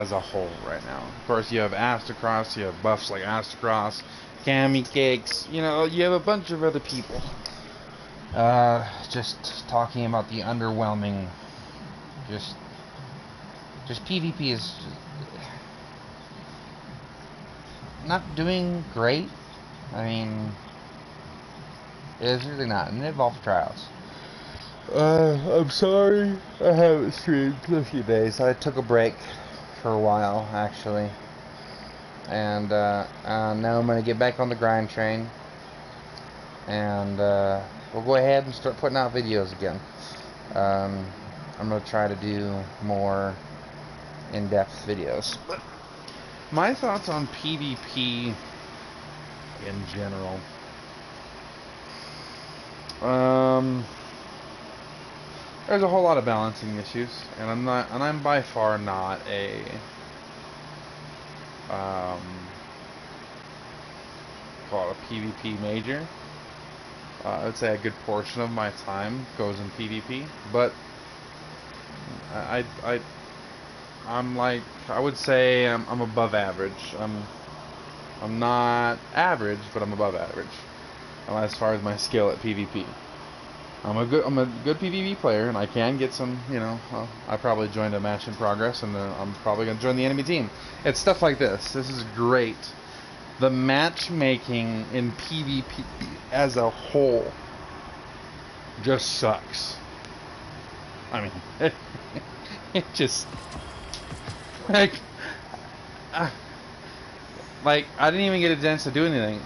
as a whole right now. Of course, you have Astacross, you have buffs like Astacross, Cammy Cakes, you know, you have a bunch of other people. Just talking about the underwhelming, just PvP is not doing great. I mean, it's really not. And Evolve Trials. I'm sorry, I haven't streamed in a few days. I took a break for a while, actually. And now I'm going to get back on the grind train. And we'll go ahead and start putting out videos again. I'm going to try to do more in-depth videos. But my thoughts on PvP in general. There's a whole lot of balancing issues, and I'm by far not a call it a PvP major. I would say a good portion of my time goes in PvP, but I'm like, I would say I'm above average. I'm not average, but I'm above average as far as my skill at PvP. I'm a good PvP player, and I can get some, you know, I probably joined a match in progress, and I'm probably going to join the enemy team. It's stuff like this. This is great. The matchmaking in PvP as a whole just sucks. I mean, it just, like, I didn't even get a chance to do anything.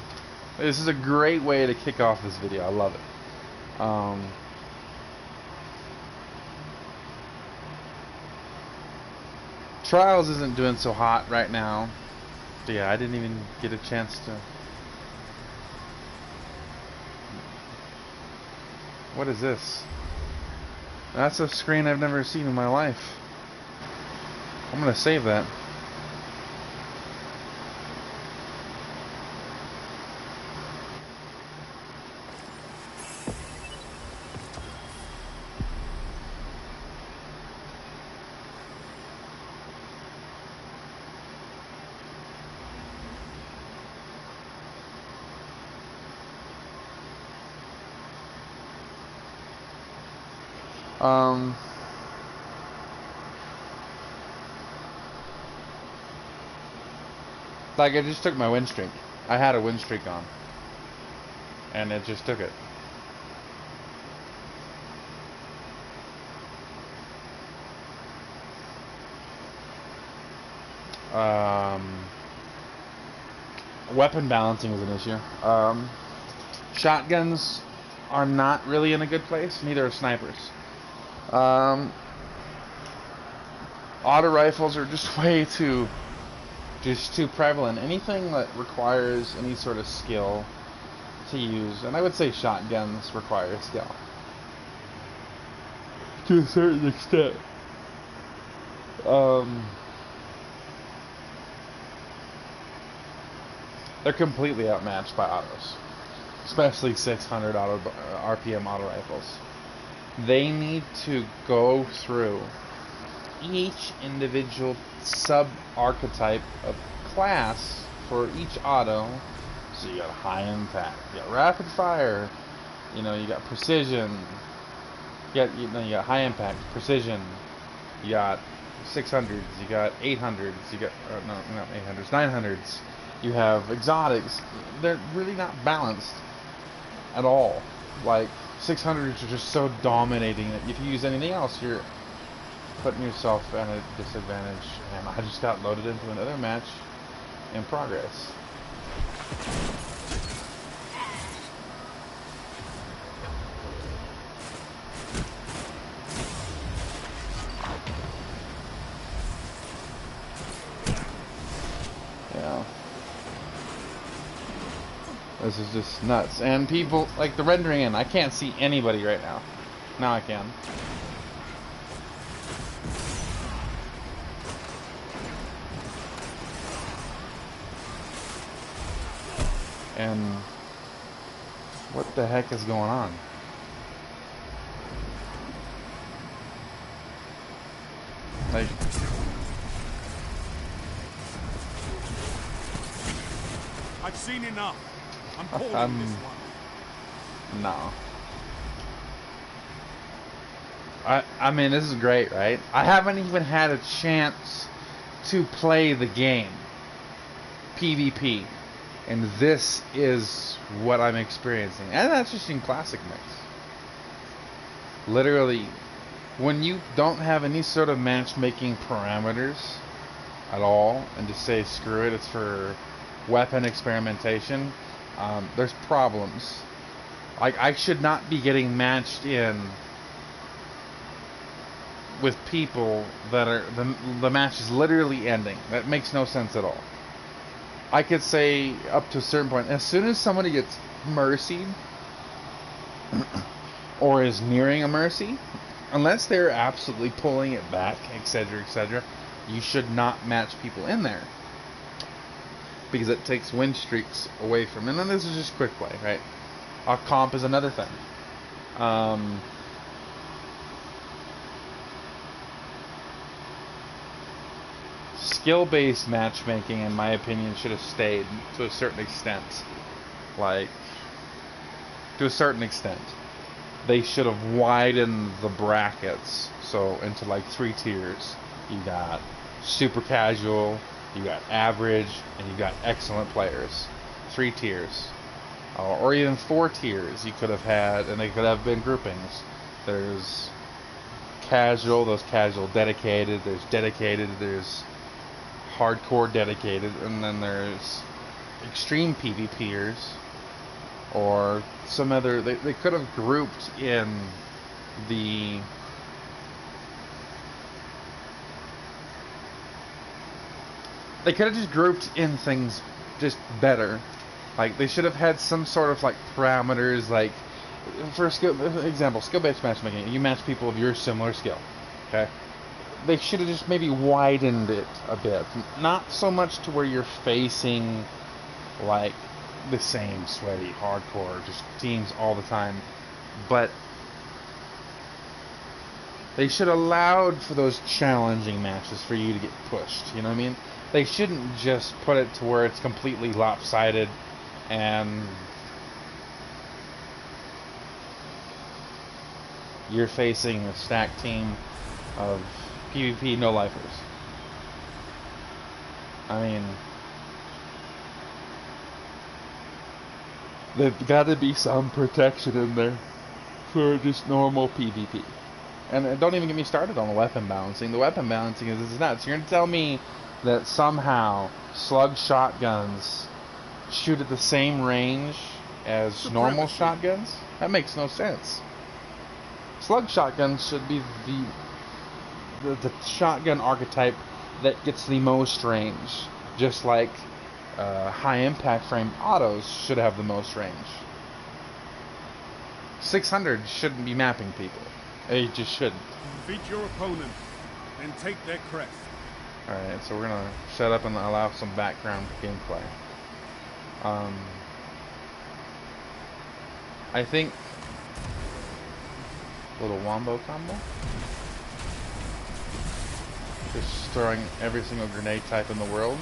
This is a great way to kick off this video. I love it. Trials isn't doing so hot right now. Yeah, I didn't even get a chance to. What is this? That's a screen I've never seen in my life. I'm gonna save that. Like, I just took my win streak. I had a win streak on, and it just took it. Weapon balancing is an issue. Shotguns are not really in a good place. Neither are snipers. Auto rifles are just way too prevalent. Anything that requires any sort of skill to use, and I would say shotguns require skill to a certain extent. They're completely outmatched by autos, especially 600 RPM auto rifles. They need to go through each individual sub-archetype of class for each auto. So you got high impact, you got rapid fire, you know, you got precision, you got high impact, precision, you got 600s, you got 800s, you got not 800s, 900s. You have exotics. They're really not balanced at all. Like, 600s are just so dominating that if you use anything else, you're putting yourself at a disadvantage. And I just got loaded into another match in progress. Yeah. This is just nuts. And people, like the rendering in, I can't see anybody right now. Now I can. And what the heck is going on? Like, I've seen enough. I'm calling this one. No. I mean, this is great, right? I haven't even had a chance to play the game. PvP. And this is what I'm experiencing. And that's just in Classic Mix. Literally, when you don't have any sort of matchmaking parameters at all, and just say, screw it, it's for weapon experimentation, there's problems. Like, I should not be getting matched in with people that are the match is literally ending. That makes no sense at all. I could say up to a certain point, as soon as somebody gets mercied or is nearing a mercy, unless they're absolutely pulling it back, etc., you should not match people in there, because it takes win streaks away from them. And this is just quick play, right? Comp is another thing. Skill-based matchmaking, in my opinion, should have stayed to a certain extent. Like, to a certain extent. They should have widened the brackets, so into like 3 tiers. You got super casual, you got average, and you got excellent players. 3 tiers. Or even 4 tiers you could have had, and they could have been groupings. There's casual, there's casual dedicated, there's hardcore dedicated, and then there's extreme PvPers, or some other. They could have grouped in the they could have just grouped in things just better. Like, they should have had some sort of like parameters, like for skill-based matchmaking. You match people of your similar skill, okay? They should have just maybe widened it a bit. Not so much to where you're facing like the same sweaty, hardcore just teams all the time, but they should have allowed for those challenging matches for you to get pushed. You know what I mean? They shouldn't just put it to where it's completely lopsided and you're facing a stacked team of PvP no-lifers. I mean, there's got to be some protection in there for just normal PvP. And don't even get me started on the weapon balancing. The weapon balancing is nuts. You're going to tell me that somehow slug shotguns shoot at the same range as normal shotguns? That makes no sense. Slug shotguns should be the shotgun archetype that gets the most range, just like high impact frame autos should have the most range. 600 shouldn't be mapping people. It just shouldn't. Defeat your opponent and take their crest. Alright, so we're gonna set up and allow some background gameplay. I think little wombo combo. Just throwing every single grenade type in the world.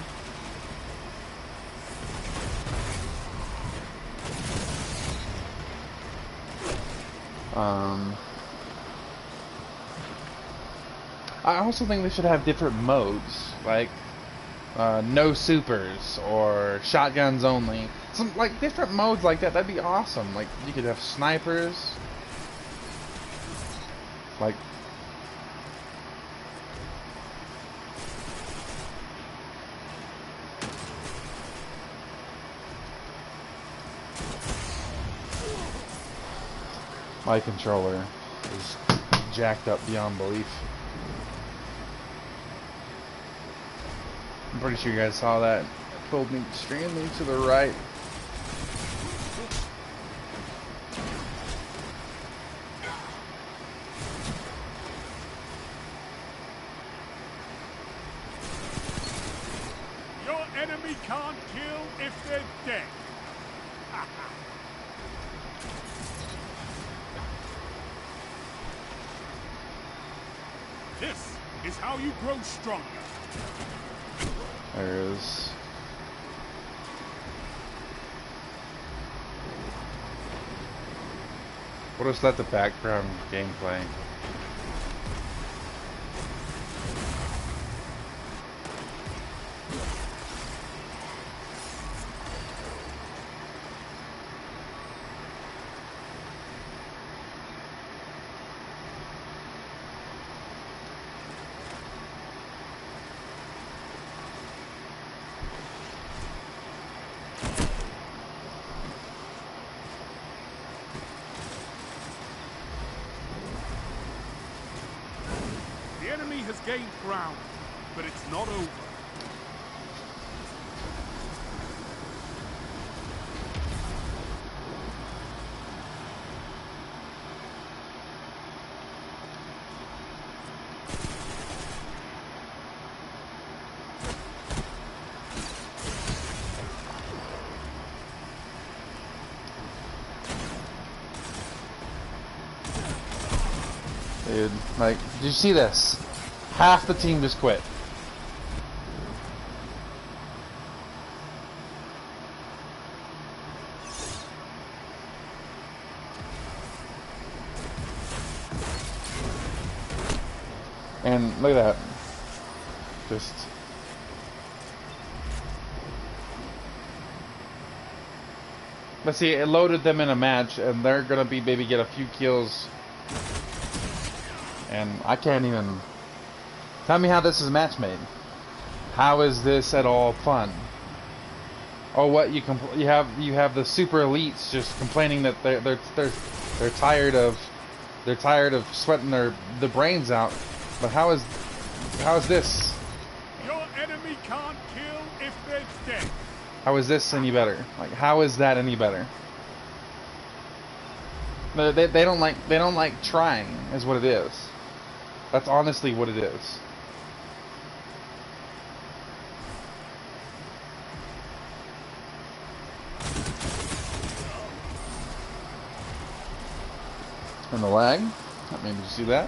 I also think they should have different modes, like no supers or shotguns only. Some like different modes like that. That'd be awesome. Like you could have snipers. Like my controller is jacked up beyond belief. I'm pretty sure you guys saw that. It pulled me extremely to the right. Your enemy can't kill if they're dead. This is how you grow stronger. There is. We'll just let the background game play. The enemy has gained ground, but it's not over. Dude, like, did you see this? Half the team just quit. And look at that. Just... Let's see, it loaded them in a match, and they're gonna be maybe get a few kills. And I can't even... Tell me how this is match made. How is this at all fun? Oh, what you have the super elites just complaining that they're tired of sweating the brains out. But how is this? Your enemy can't kill if they're dead. How is this any better? Like, how is that any better? They don't like trying, is what it is. That's honestly what it is. And the lag. Maybe you see that.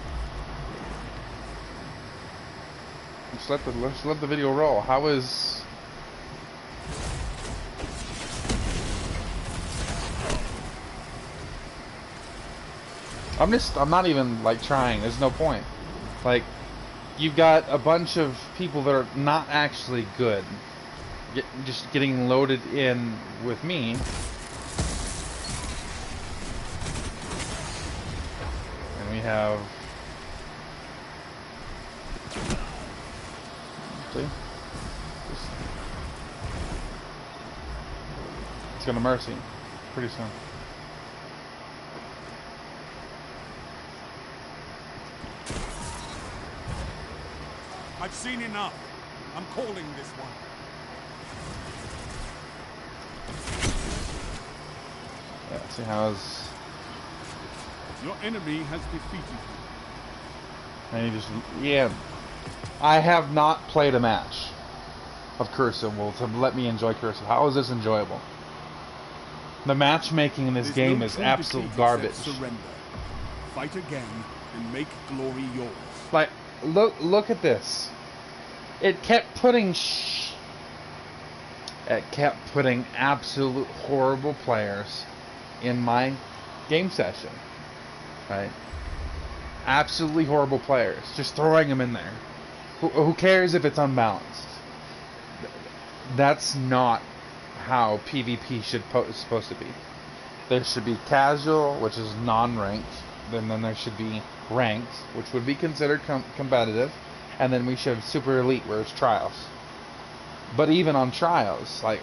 Let's let the video roll. How is... I'm not even like trying. There's no point. Like, you've got a bunch of people that are not actually good, just getting loaded in with me. And we have... See? It's gonna mercy pretty soon. I've seen enough. I'm calling this one. Yeah, see how is... Your enemy has defeated you. And you just... Yeah. I have not played a match of Cursive. Well, to let me enjoy Cursive. How is this enjoyable? The matchmaking in this game is absolute garbage. Surrender. Fight again and make glory yours. Like, look at this. It kept putting absolute horrible players in my game session, right? Absolutely horrible players, just throwing them in there. Who cares if it's unbalanced? That's not how PvP is supposed to be. There should be casual, which is non-ranked. Then there should be ranked, which would be considered competitive. And then we should have super elite, where it's trials. But even on trials, like...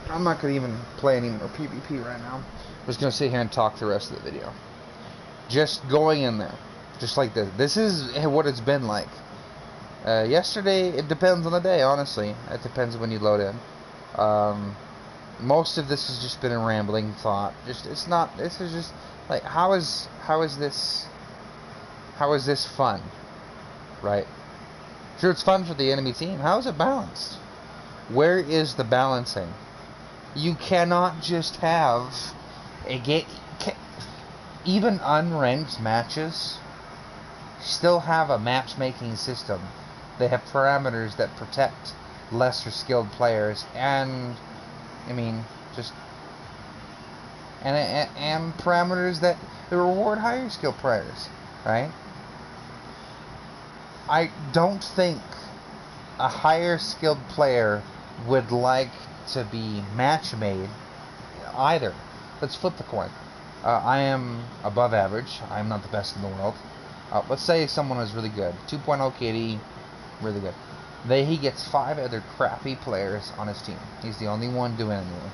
I'm not going to even play any more PvP right now. I'm just going to sit here and talk the rest of the video. Just going in there. Just like this. This is what it's been like. Yesterday, it depends on the day, honestly. It depends when you load in. Most of this has just been a rambling thought. This is just... Like, how is this fun? Right? Sure, it's fun for the enemy team. How is it balanced? Where is the balancing? You cannot just have a game. Even unranked matches still have a matchmaking system. They have parameters that protect lesser skilled players, and I mean, just and parameters that reward higher skill players, right? I don't think a higher skilled player would like to be match made either. Let's flip the coin. I am above average. I'm not the best in the world. Let's say someone is really good. 2.0 KD, really good. He gets 5 other crappy players on his team. He's the only one doing anything.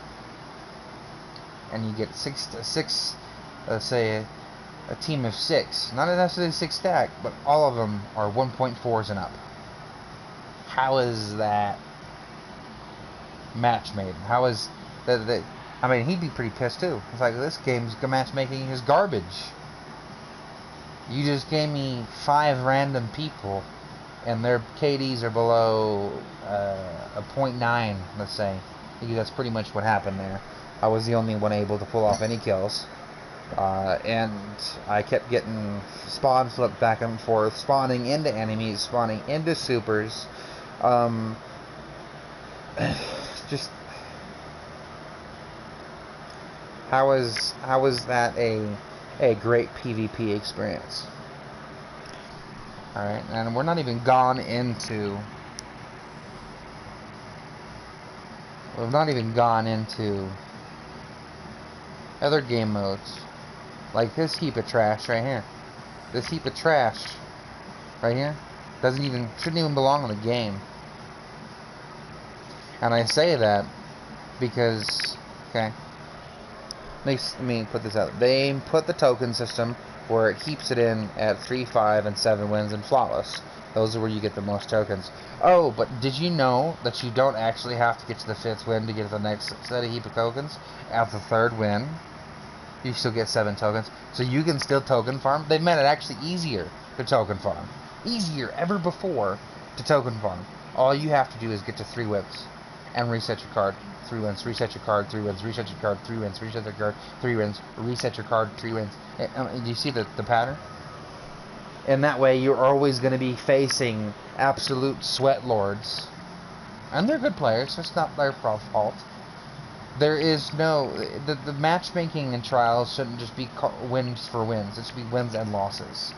And you get six. Let's say a team of 6. Not necessarily 6 stack, but all of them are 1.4s and up. How is that match made? How is that? I mean, he'd be pretty pissed too. It's like, this game's matchmaking is garbage. You just gave me 5 random people, and their KDs are below a 0.9, let's say. I think that's pretty much what happened there. I was the only one able to pull off any kills. And I kept getting spawn flipped back and forth, spawning into enemies, spawning into supers. Just how is that a great PvP experience? All right, and we're not even gone into. We've not even gone into other game modes, like this heap of trash right here. This heap of trash right here shouldn't even belong in the game. And I say that because, okay, let me put this out. They put the token system where it keeps it in at 3, 5, and 7 wins and flawless. Those are where you get the most tokens. Oh, but did you know that you don't actually have to get to the 5th win to get the next set of heap of tokens? At the 3rd win, you still get 7 tokens. So you can still token farm. They've made it actually easier to token farm. Easier ever before to token farm. All you have to do is get to 3 wins and reset your card. 3 wins, reset your card, 3 wins, reset your card, 3 wins, reset your card, 3 wins, reset your card, 3 wins. Do you see the pattern? And that way you're always going to be facing absolute sweat lords. And they're good players, it's not their fault. There is no... The matchmaking in trials shouldn't just be wins for wins. It should be wins and losses.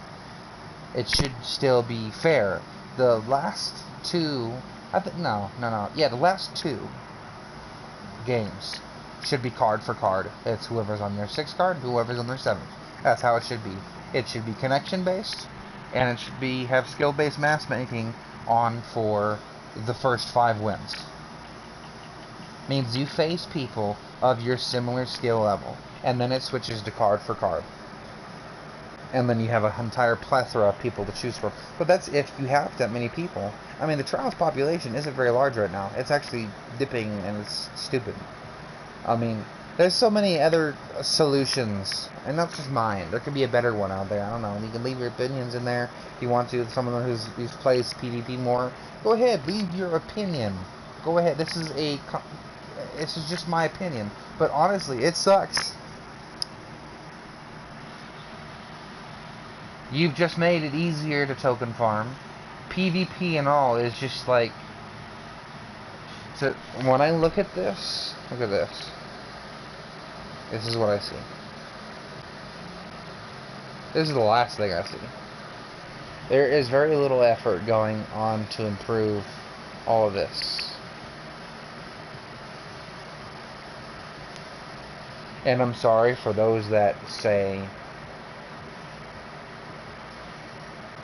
It should still be fair. The last 2... No. Yeah, the last 2 games should be card for card. It's whoever's on their 6th card, whoever's on their 7th. That's how it should be. It should be connection based, and it should have skill based matchmaking on for the first 5 wins. Means you face people of your similar skill level, and then it switches to card for card. And then you have an entire plethora of people to choose from. But that's if you have that many people. I mean, the trials population isn't very large right now. It's actually dipping, and it's stupid. I mean, there's so many other solutions, and not just mine. There could be a better one out there. I don't know. You can leave your opinions in there if you want to. Someone who's plays PvP more, go ahead, leave your opinion. Go ahead. This is just my opinion. But honestly, it sucks. You've just made it easier to token farm. PvP and all is just like... So when I look at this, look at this. This is what I see. This is the last thing I see. There is very little effort going on to improve all of this. And I'm sorry for those that say,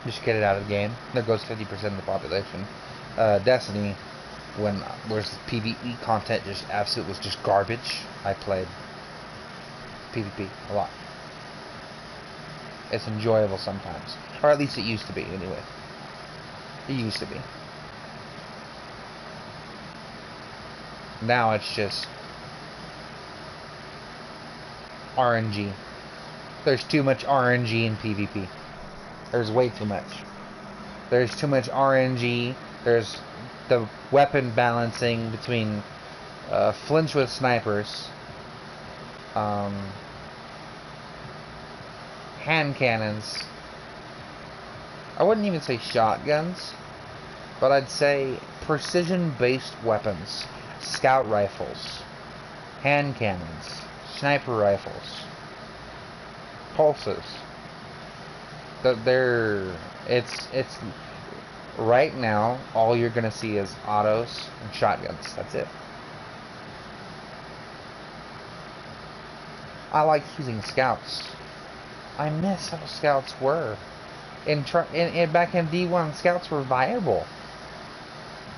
just get it out of the game. There goes 50% of the population. Destiny, where's PvE content was just garbage. I played PvP a lot. It's enjoyable sometimes, or at least it used to be. Anyway, it used to be. Now it's just RNG. There's too much RNG in PvP. There's way too much. There's too much RNG. There's the weapon balancing between flinch with snipers, hand cannons. I wouldn't even say shotguns, but I'd say precision-based weapons, scout rifles, hand cannons, sniper rifles, pulses. It's right now all you're gonna see is autos and shotguns. That's it. I like using scouts. I miss how scouts were. Back in D1, scouts were viable.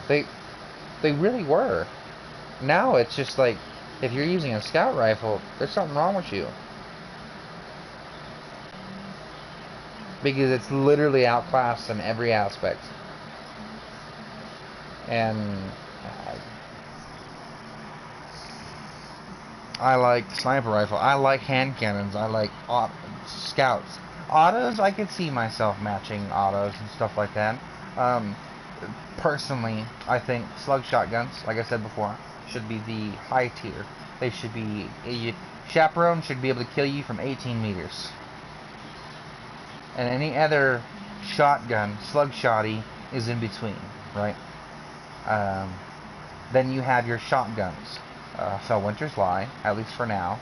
They really were. Now it's just like, if you're using a scout rifle, there's something wrong with you. Because it's literally outclassed in every aspect. And I like sniper rifle. I like hand cannons. I like scouts. Autos, I could see myself matching autos and stuff like that. Personally, I think slug shotguns, like I said before, should be the high tier. They should be... Chaperone should be able to kill you from 18 meters. And any other shotgun, slug shotty, is in between, right? Then you have your shotguns. Winter's Lie, at least for now.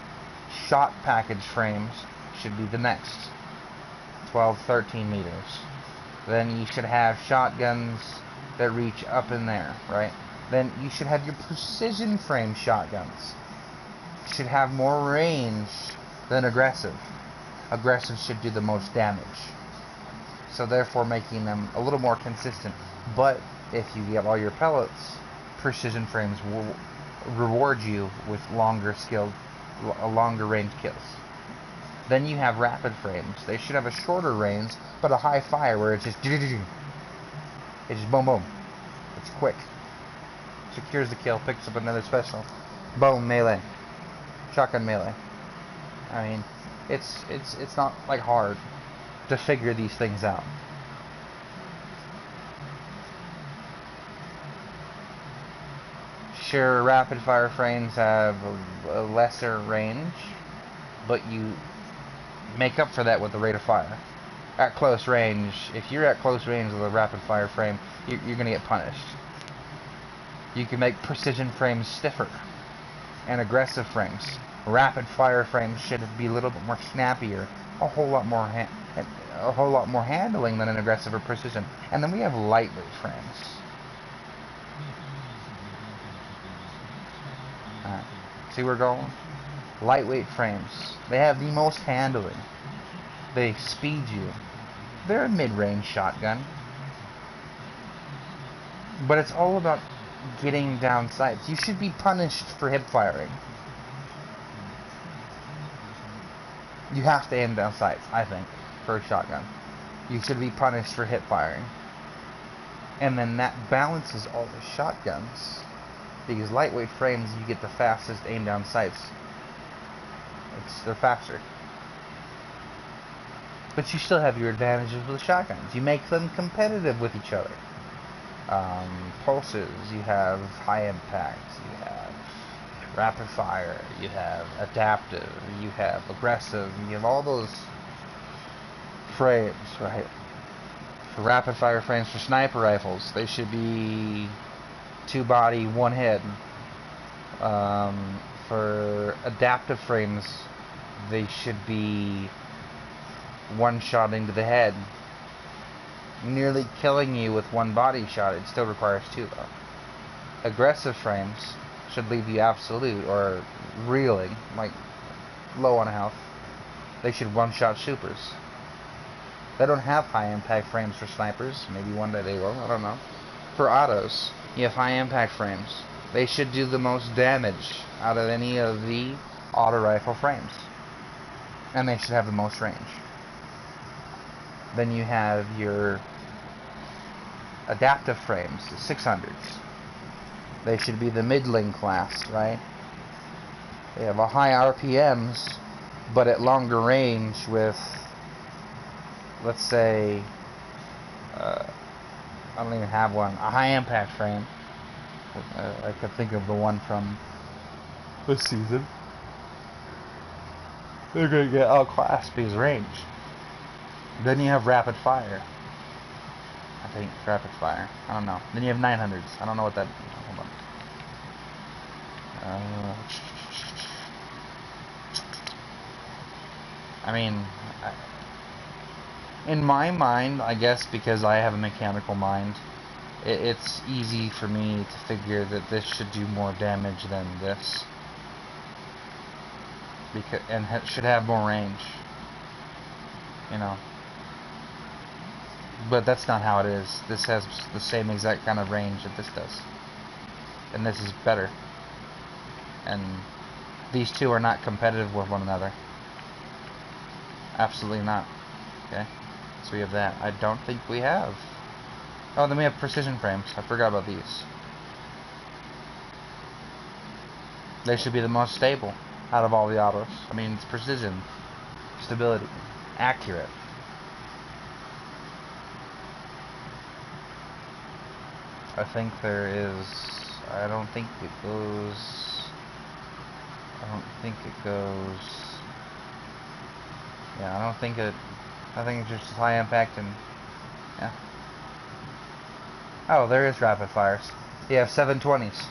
Shot package frames should be the next. 12, 13 meters. Then you should have shotguns that reach up in there, right? Then you should have your precision frame shotguns. Should have more range than aggressive. Aggressive should do the most damage. So therefore making them a little more consistent. But if you get all your pellets, precision frames will reward you with longer range kills. Then you have rapid frames. They should have a shorter range, but a high fire where it's just... It's just boom boom. It's quick. Secures the kill, picks up another special. Boom, melee. Shotgun melee. I mean, it's not like hard to figure these things out. Sure, rapid fire frames have a lesser range, but you make up for that with the rate of fire. At close range, if you're at close range with a rapid fire frame, you're going to get punished. You can make precision frames stiffer and aggressive frames. Rapid fire frames should be a little bit more snappier, a whole lot more handling than an aggressive or precision. And then we have lightweight frames. See where we're going? Lightweight frames. They have the most handling. They speed you. They're a mid-range shotgun. But it's all about getting down sights. You should be punished for hip firing. You have to aim down sights, I think, for a shotgun. You should be punished for hip firing. And then that balances all the shotguns. Because lightweight frames, you get the fastest aim down sights. They're faster. But you still have your advantages with shotguns. You make them competitive with each other. Pulses, you have high impact, you have rapid fire, you have adaptive, you have aggressive, you have all those frames, right? For rapid fire frames for sniper rifles, they should be 2 body, 1 head. For adaptive frames, they should be 1 shot into the head, nearly killing you with 1 body shot. It still requires 2 though. Aggressive frames should leave you absolute or reeling, like low on health. They should 1-shot supers. They don't have high impact frames for snipers. Maybe one day they will, I don't know. For autos, you have high impact frames. They should do the most damage out of any of the auto rifle frames. And they should have the most range. Then you have your adaptive frames, the 600s. They should be the middling class, right? They have a high RPMs, but at longer range with, let's say, I don't even have one, a high impact frame. I could think of the one from this season. They're going to get outclassed because range. Then you have rapid fire. I think rapid fire. I don't know. Then you have 900s. I don't know what that. Hold on. I mean, in my mind, I guess because I have a mechanical mind, it's easy for me to figure that this should do more damage than this, because and should have more range. You know. But that's not how it is. This has the same exact kind of range that this does. And this is better. And these two are not competitive with one another. Absolutely not. Okay? So we have that. I don't think we have. Oh, then we have precision frames. I forgot about these. They should be the most stable out of all the autos. I mean, it's precision, stability, accurate. I think there is. I don't think it goes. I don't think it goes. Yeah, I don't think it. I think it's just high impact and. Yeah. Oh, there is rapid fires. You have 720s.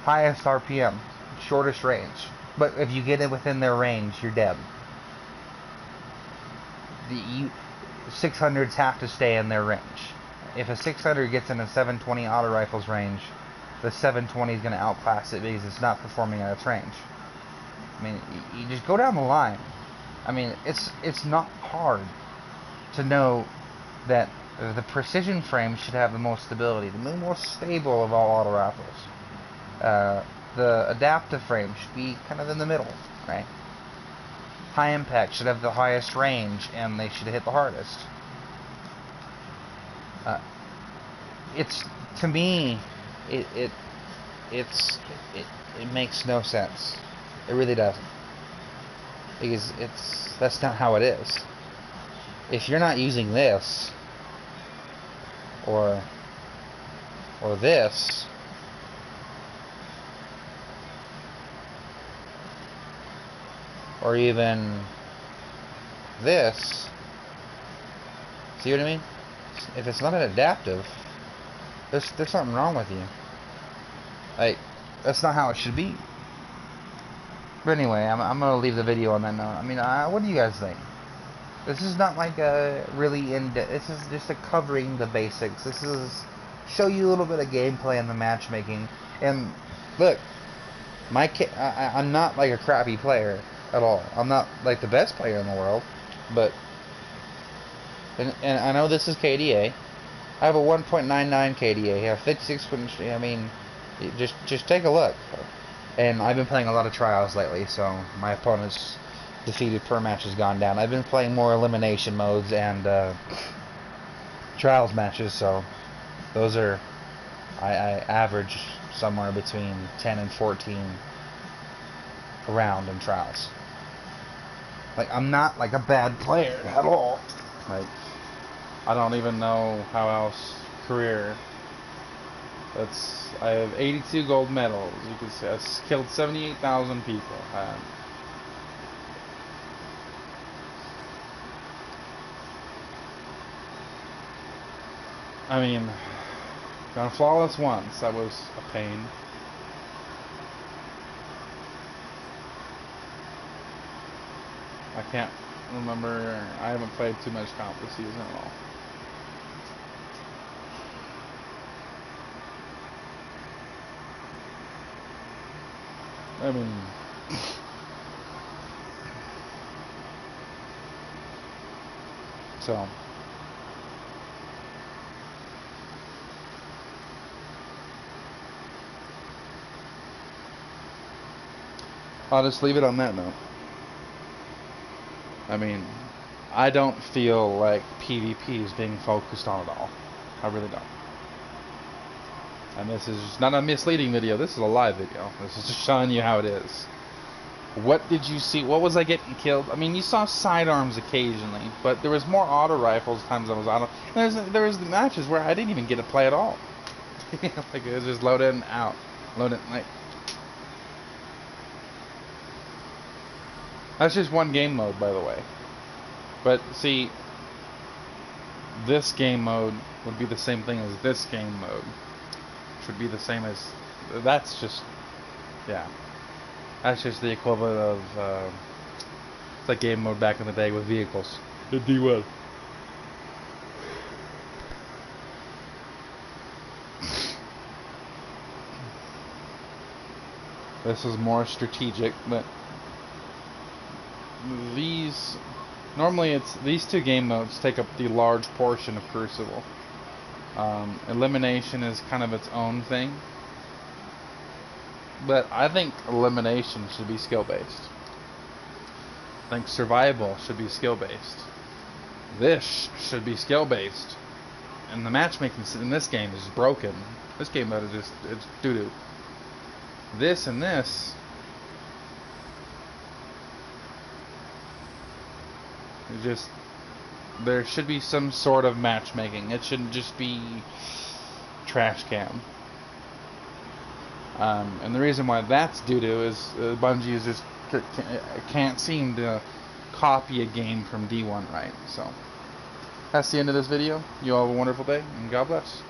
Highest RPM, shortest range. But if you get it within their range, you're dead. The 600s have to stay in their range. If a 600 gets in a 720 auto rifle's range, the 720 is going to outclass it because it's not performing at its range. I mean, you just go down the line. I mean, it's not hard to know that the precision frame should have the most stability, the most stable of all auto rifles. The adaptive frame should be kind of in the middle, right? High impact should have the highest range, and they should hit the hardest. It's to me, it makes no sense. It really doesn't, because that's not how it is. If you're not using this or this, or even this, see what I mean? If it's not an adaptive, there's something wrong with you. Like, that's not how it should be. But anyway, I'm gonna leave the video on that note. I mean, what do you guys think? This is not like a really in-depth. This is just a covering the basics. This is show you a little bit of gameplay and the matchmaking. And look, I'm not like a crappy player at all. I'm not like the best player in the world, but and I know this is KDA. I have a 1.99 KDA. I have 56. I mean, just take a look. And I've been playing a lot of trials lately, so my opponent's defeated per match has gone down. I've been playing more elimination modes and trials matches, so those are I average somewhere between 10 and 14 a round in trials. Like, I'm not like a bad player at all. Like, I don't even know how else career. I have 82 gold medals. You can see I've killed 78,000 people. I mean, gone flawless once. That was a pain. I can't remember. I haven't played too much comp this season at all. I mean, so I'll just leave it on that note. I mean, I don't feel like PvP is being focused on at all. I really don't. And this is not a misleading video. This is a live video. This is just showing you how it is. What did you see? What was I getting killed? I mean, you saw sidearms occasionally, but there was more auto rifles times I was auto. There was the matches where I didn't even get to play at all. Like, it was just load in, out, load in, like. That's just one game mode, by the way. But see, this game mode would be the same thing as this game mode, which would be the same as. That's just, yeah. That's just the equivalent of It's like game mode back in the day with vehicles. The D1. This is more strategic, but normally these two game modes take up the large portion of Crucible. Elimination is kind of its own thing, but I think elimination should be skill based. I think survival should be skill based. This should be skill based, and the matchmaking in this game is broken. This game mode is it's doo doo. This and this. There should be some sort of matchmaking. It shouldn't just be trash can. And the reason why that's doo-doo is Bungie just can't seem to copy a game from D1 right. So that's the end of this video. You all have a wonderful day, and God bless.